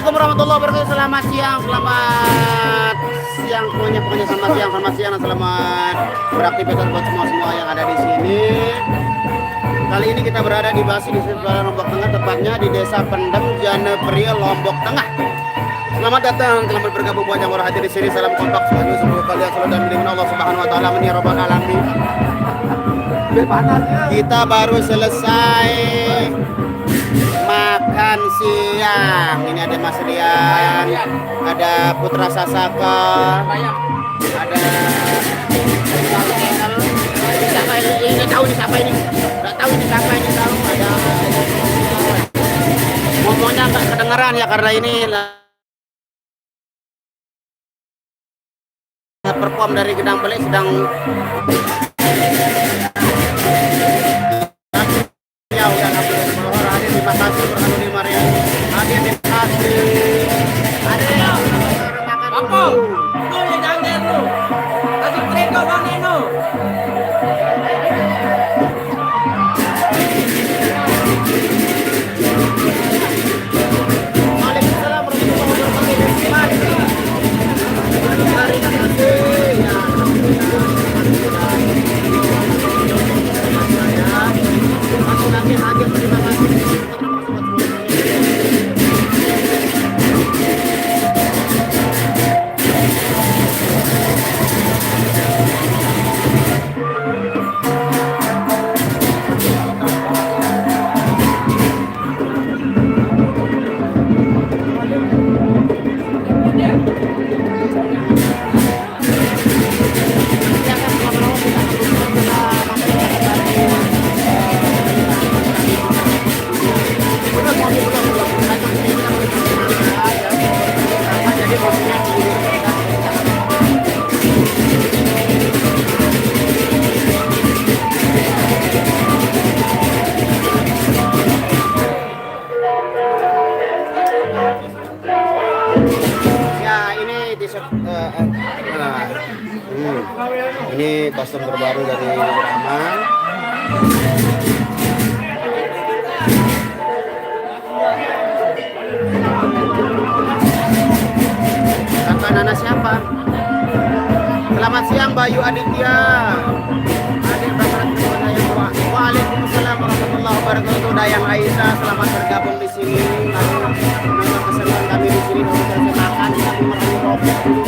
Assalamualaikum warahmatullahi wabarakatuh. Selamat siang semuanya, pokoknya selamat siang dan selamat beraktivitas buat semua yang ada di sini. Kali ini kita berada di Basi di sebelah Lombok Tengah, tepatnya di Desa Pendem, Janepria, Lombok Tengah. Selamat datang, selamat bergabung buat yang baru hadir di sini. Salam kompak selalu semoga kalian selalu dan dilindungi Allah Subhanahu wa taala. Amin ya rabbal alamin. Kita baru selesai makan siang. Ini ada Mas Rian, ada Putra Sasaka, ada siapa ini tahu ini siapa ini? Enggak tahu ini siapa ini tahu ada. Ngomongnya enggak kedengeran ya karena ini perform dari Gedang Belik sedang ya udah hadir. Terima kasih berkali di Maria. Hadir di kasih. Ada ya. Apa? Tuh ni jangan tu. Kasih treko mana no? Waalaikumsalam warahmatullahi wabarakatuh. Terima kasih. Terima kasih. Ini kostum terbaru dari Rahman. Kakak Nana siapa? Selamat siang Bayu Aditya. Waalaikumsalam warahmatullahi wabarakatuh. Dayang Aisyah, selamat bergabung di sini. Menonton keseruan kami di sini. Kami makan, kami meraih rokok dulu.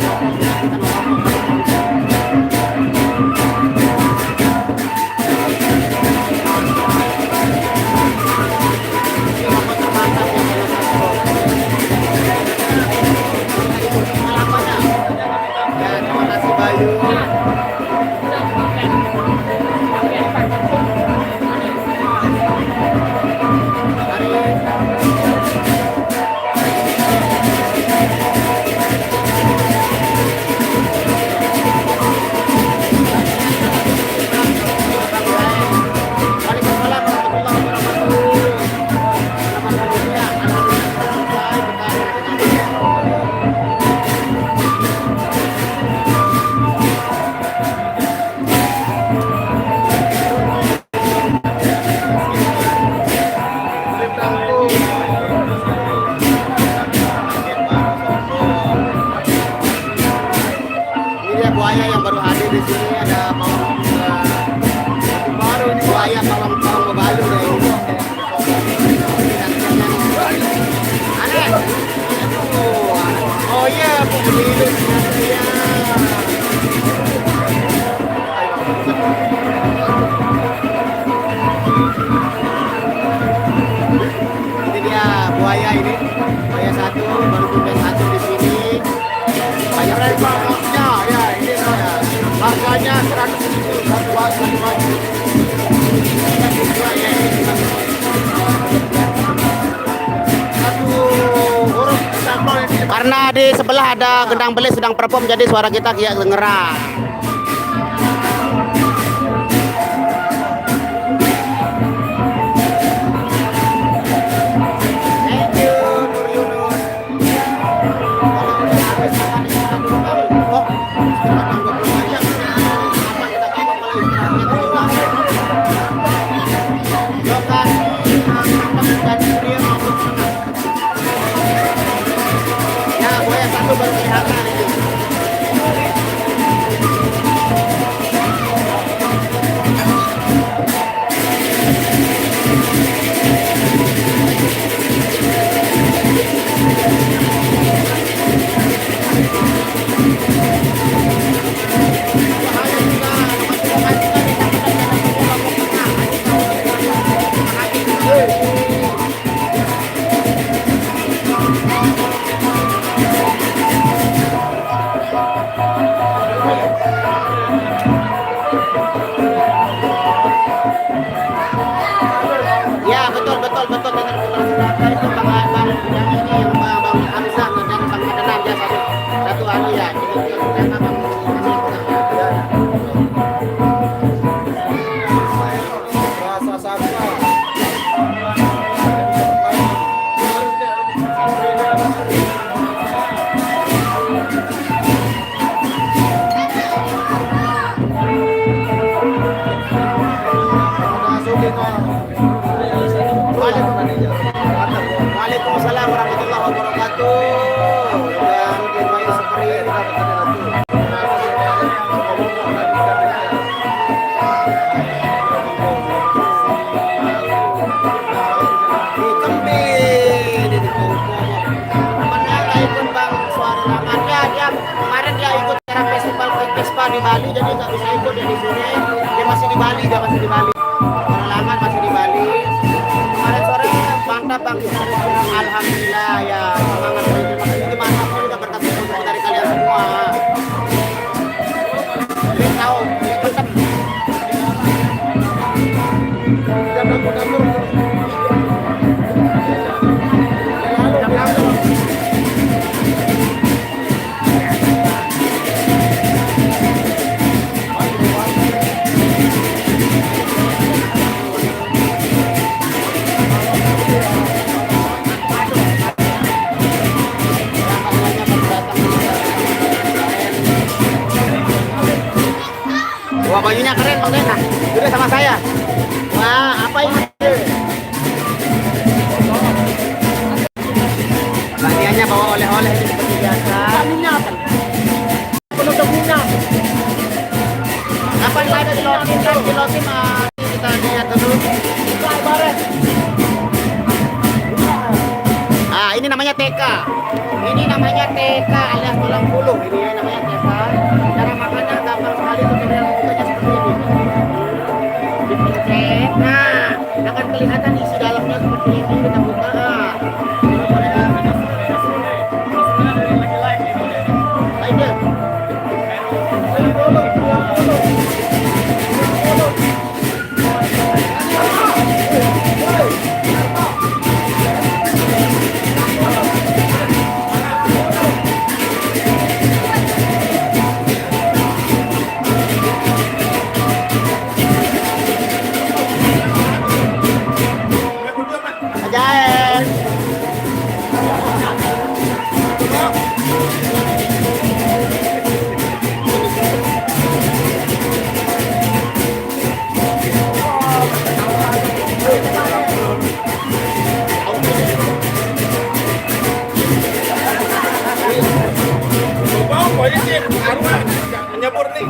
Karena di sebelah ada Gedang Belik sedang perform, jadi suara kita kayak dengeran. Ya betul betul betul dengan Sumatera itu bang yang ini yang bang Hamzah dan bang Adnan ya satu anu ya karena bang rasa saksa. Waalaikumsalam warahmatullahi wabarakatuh. Dan kembali seperti di Kembil di temannya nggak ikut bang suara laman dia kemarin dia ikut cara festival di Bali jadi nggak bisa ikut dia di sini dia masih di Bali suara laman masih di Bali kemarin sore mantap bang alhamdulillah ya semangat terima kasih gimana pun juga berkat support dari kalian semua kita tahu tetap wah bajunya keren bang Dena udah sama saya wah apa ini bagiannya bawa oleh-oleh seperti biasa minyak penutup minyak kapan ada di lotin kita lihat dulu ini namanya TK alias tulang bulu ini ya, namanya TK cara makannya gampang sekali tutorial bukanya seperti ini dipencet nah akan kelihatan isi dalamnya seperti ini kita buka Nyebur nih.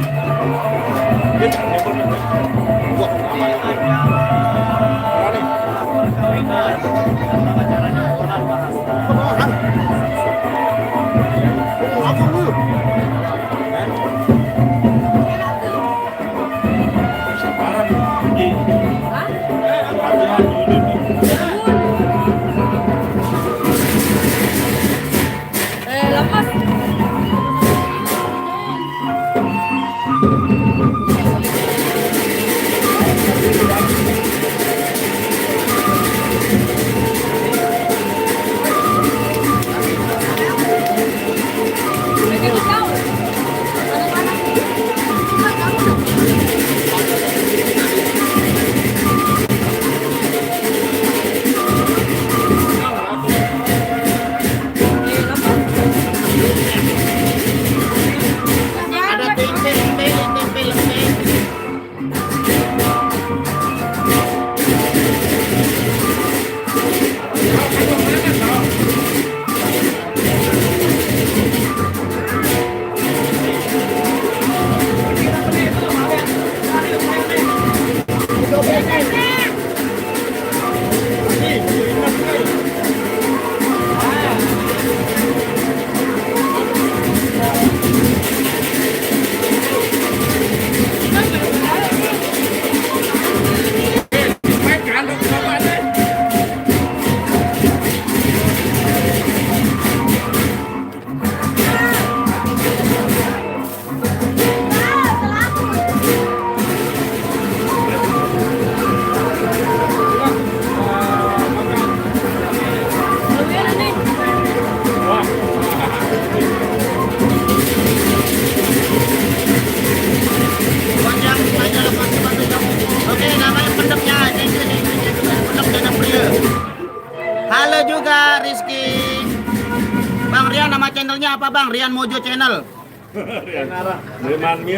Rian nama channelnya apa Bang? Rian Mojo Channel.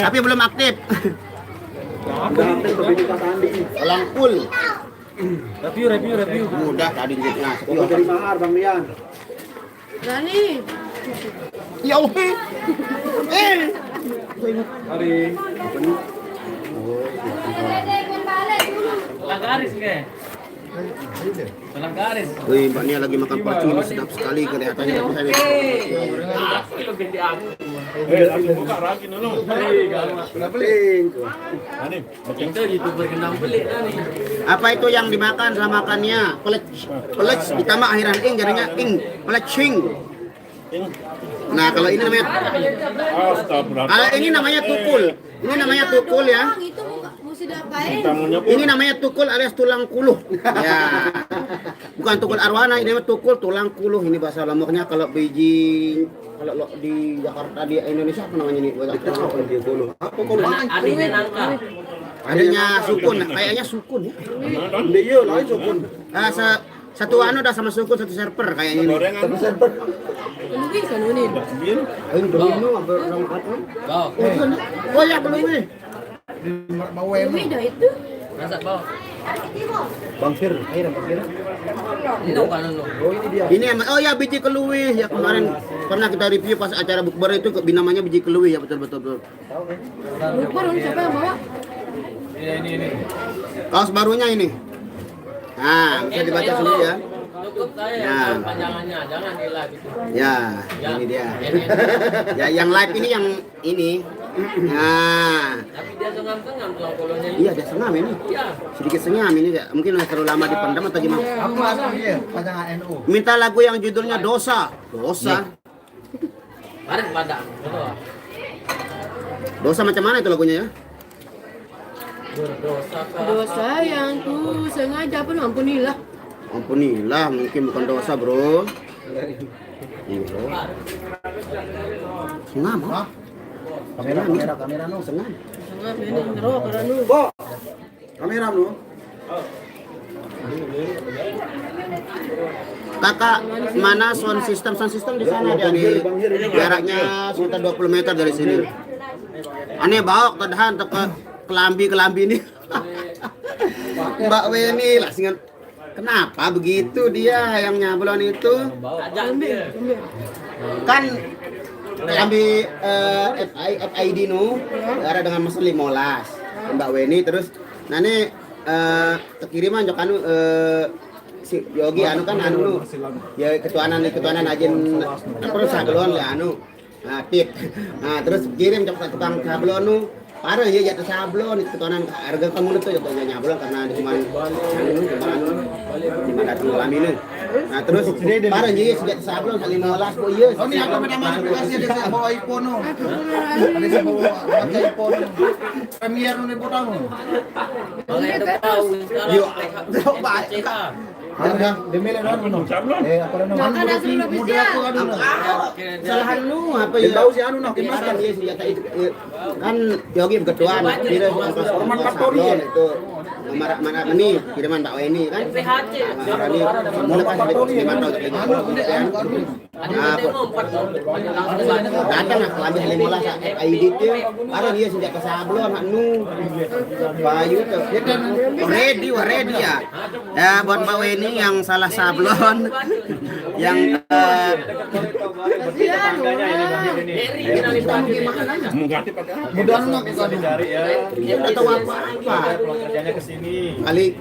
Tapi belum aktif. Langkul. Review. Mudah tadi jadinya. Dari mahar Bang Rian. Dani. Ya Allah. Hari. Garis ke? Dalam garis. Wih, Mbak Nia lagi makan pacu ini sedap sekali kelihatannya. Tapi saya apa itu yang dimakan sama makannya? Pelec ditambah akhiran ing jadinya ing, pelecing. Nah, kalau ini namanya tukul. Ini namanya tukul ya. Bang, itu mesti diapain? Ini namanya tukul alias tulang kuluh. Ya. Bukan tukul arwana, ini namanya tukul tulang kuluh. Ini bahasa Lomboknya. Kalau biji kalau di Jakarta di Indonesia apa namanya ini? Apa dia kuluh? Apa kuluh? Adiknya nangka. Adanya sukun, kayaknya sukun ya. Iya, lain sukun. Satu anu dah sama sukun, satu server kayaknya ini. Satu server. Lebih kan ini. Ini belum apa orang kata? Oh ya belum ini. Mau Lebih dah itu. Masak bawah. Bang Fir, ayo Bang Fir. Ini bukan lu. Oh ini dia. Ini oh ya biji keluih ya kemarin pernah kita review pas acara bukber itu namanya biji keluih ya betul. Lupa dong siapa yang bawa? Ini. Kaos barunya ini. Nah, bisa dibaca sendiri ya. Cukup saya Ya. yang panjangannya, jangan di live itu. Ya, ini dia. Ya, yang live ini yang ini. Nah, Tapi dia sengam-sengam tulang kolonya ini. iya dia sengam ini. Iya. Sedikit sengam ini ya. Mungkin terlalu lama dipendam atau gimana. Apa aslinya? Pasangan NU. Minta lagu yang judulnya Dosa. Mari padang. Betul. Dosa macam mana itu lagunya ya? Berdosa ke Dosa yang ku sengaja pun ampunilah. Ampunilah, mungkin bukan dosa, Bro. Iya, Bro. Sengam, ha? Kamera no. Sengam. Sangat ini ngerok karena Bo. Kamera no. Kakak, mana sound system di sana dia di jaraknya sekitar 20 meter dari sini. Aneh bawa tadahan ke kelambi ini. Mbak Weni langsung kenapa begitu dia yang nyablon itu? ajak dia. Kan kelambi FID nu ada dengan mesin 15 Mbak Weni terus nah ini kekiriman jok anu si Yogi anu kan anu nu ya ketuanan ajin apa sablon ya anu nah tip nah terus kirim jok tukang sablon nu parah ya jatuh sablon itu ketuanan harga kamu itu jatuh nyablon karena cuma anu cuma datang kelambi nu nah terus parah ya sejak sablon 15 kok iya Oh ini apa nama aplikasi ada saya bawa iPhone no. Ada saya bawa iPhone. Premier no potong. Makanya itu tahu sekarang. Yuk, coba. Ada demele no. Apa no? Maka ada seluruh Mudah aku anu. kesalahan lu apa ya? Tahu si anu no. Kemarin dia senjata itu kan Yogi ketuaan dia Hormat Faktori ya? itu mana ini kiriman Pak Weni kan PHC. marah ini mulai kan kiriman tahu kayak gitu Ada demo 4 langsung datang lah kelambi 15 ID itu ada dia senjata sablon anu bayu tuh ready ya ya buat Pak Weni yang salah sablon yang Mudah anu no kita dicari ya. dia nggak tahu apa Kerjanya ke sini. kali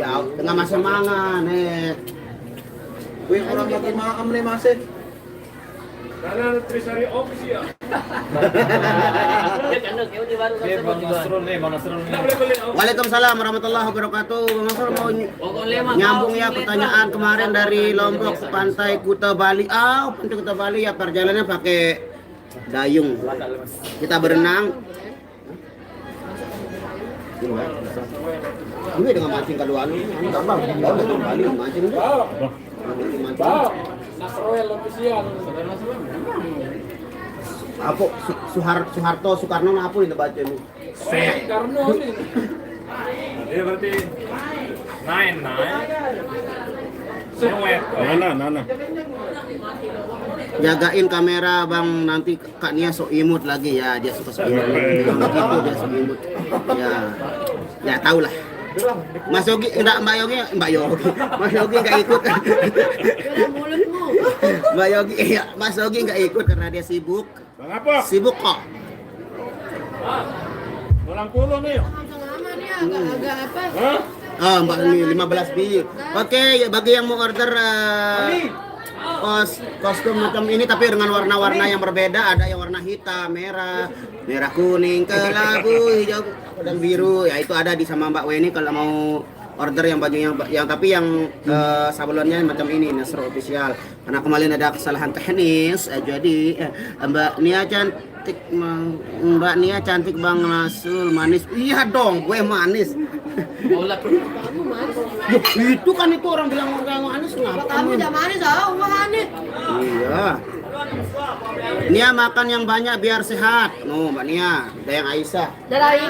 ya tengah masa mangan Wih orang lagi makan nih masih. Karena Trisari official. Dia kan dia di baru kan Bang Nasrul nih. Kita boleh beli Waalaikumsalam warahmatullahi wabarakatuh. Bang Nasrul mau pokoknya mah nyambung ya pertanyaan kemarin dari Lombok ke Pantai Kuta Bali. Pantai Kuta Bali ya perjalanannya pakai dayung. Kita berenang. Ini dengan mancing kedua anu, ini gampang. Bawa ke Bali mancing itu. Nasroel official. Apa Soeharto Soekarno apa ini baca ini? Karno nih. Dia berarti 9. Sewet. Nana. jagain kamera bang, nanti Kak Nia sok imut lagi ya, dia suka sok imut. Bilang begitu dia sok imut. Ya tahu lah. Mas Yogi enggak, Mas Yogi enggak ikut. Dalam mulutmu. Mas Yogi enggak ikut karena dia sibuk. Bang apa? Sibuk kok. Orang puluh nih. Tengah-tengah nih agak apa? Hah? Oh, Mbak ini 15 bit. Oke, ya bagi yang mau order kostum macam ini tapi dengan warna-warna yang berbeda, ada yang warna hitam, merah kuning, kelabu, hijau dan biru. Ya itu ada di sama Mbak Weni kalau mau order yang baju yang tapi yang sablonnya macam ini Nasro Official. Karena kemarin ada kesalahan teknis, jadi Mbak Nia cantik Bang Rasul, manis. Iya dong, gue manis. Kamu manis. Itu kan itu orang bilang orang manis kenapa? Kamu udah manis, manis. Iya. Nia makan yang banyak biar sehat. No, Mbak Nia, ada yang Aisyah. Dari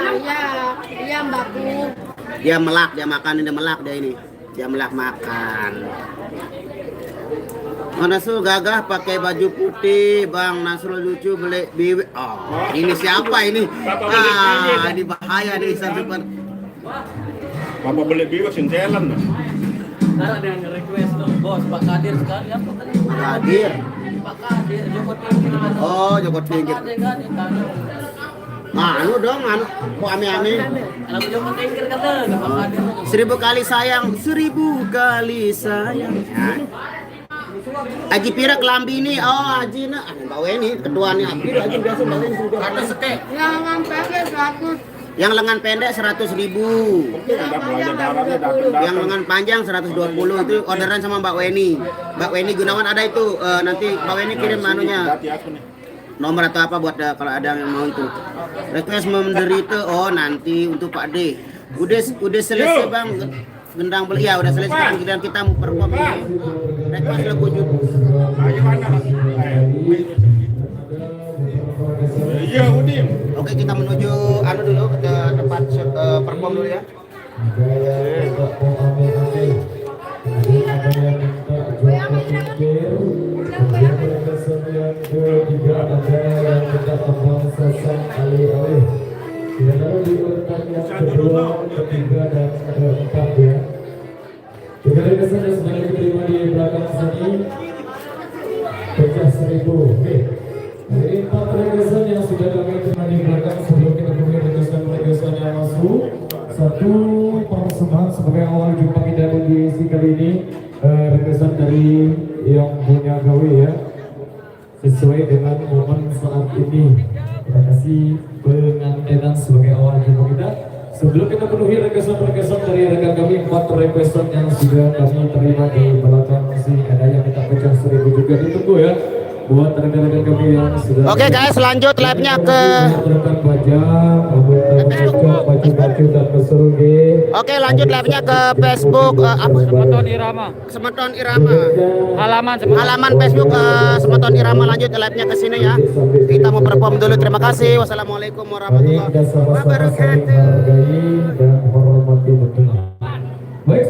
iya Mbakku. Dia melak, dia makan ini melak dia ini. Dia melak makan. Nasrul gagah pakai baju putih, Bang Nasrul lucu beli bibi. Oh, ini siapa ini? Ini bahaya nih super. Bapak beli biwa sincelan. Nara ada yang request tuh, bos Pak Kadir sekali apa tadi? Kadir. Pak Kadir, Joko Tinggi. Oh, Joko Tinggi. Anu dong, kok ame-ame. Lagu Joko Tinggi kata, Pak Kadir. 1000 kali sayang, 1000 kali sayang. Aji Pira kelambi ini, oh Aji nak, Mbak Weni, ketuanya Aji biasa Mbak Weni sudah. Kata sekek. Jangan pakai 100. Yang lengan pendek 100.000. Yang lengan panjang 120 itu orderan sama Mbak Weni. Mbak Weni Gunawan ada itu, nanti Mbak Weni kirim anunya. Nomor atau apa buat kalau ada yang mau itu. Request menderita, oh nanti untuk Pak D. Udah selesai Bang. Gendang beli ya udah selesai dan kita mau perform ini. Request lagu judul. Iya, Udim. Oke, kita menuju anu dulu ke tempat perform dulu ya. Dengan kesan yang sedang diterima di belakang sini pecah 1000. Jadi 4 requestan yang sudah kami terima di belakang sebelum kita mulai requestan yang masuk. Satu persembahan sebagai awal jumpa kita di edisi kali ini, requestan dari yang punya gawe ya, sesuai dengan momen saat ini. Terima kasih pengantinan sebagai awal jumpa kita. Sebelum kita penuhi requestan dari rekan kami, 4 requestan yang sudah kami terima di belakang masih ada yang kita pecah 1000 juga ditunggu ya. Buat rekan-rekan kami yang sudah. Oke guys, lanjut live-nya ke Oke, lanjut live-nya ke Facebook Semeton Irama. Halaman Facebook Semeton Irama, lanjut live-nya ke sini ya. Kita mau perform dulu. Terima kasih. Wassalamualaikum warahmatullahi wabarakatuh. Baik,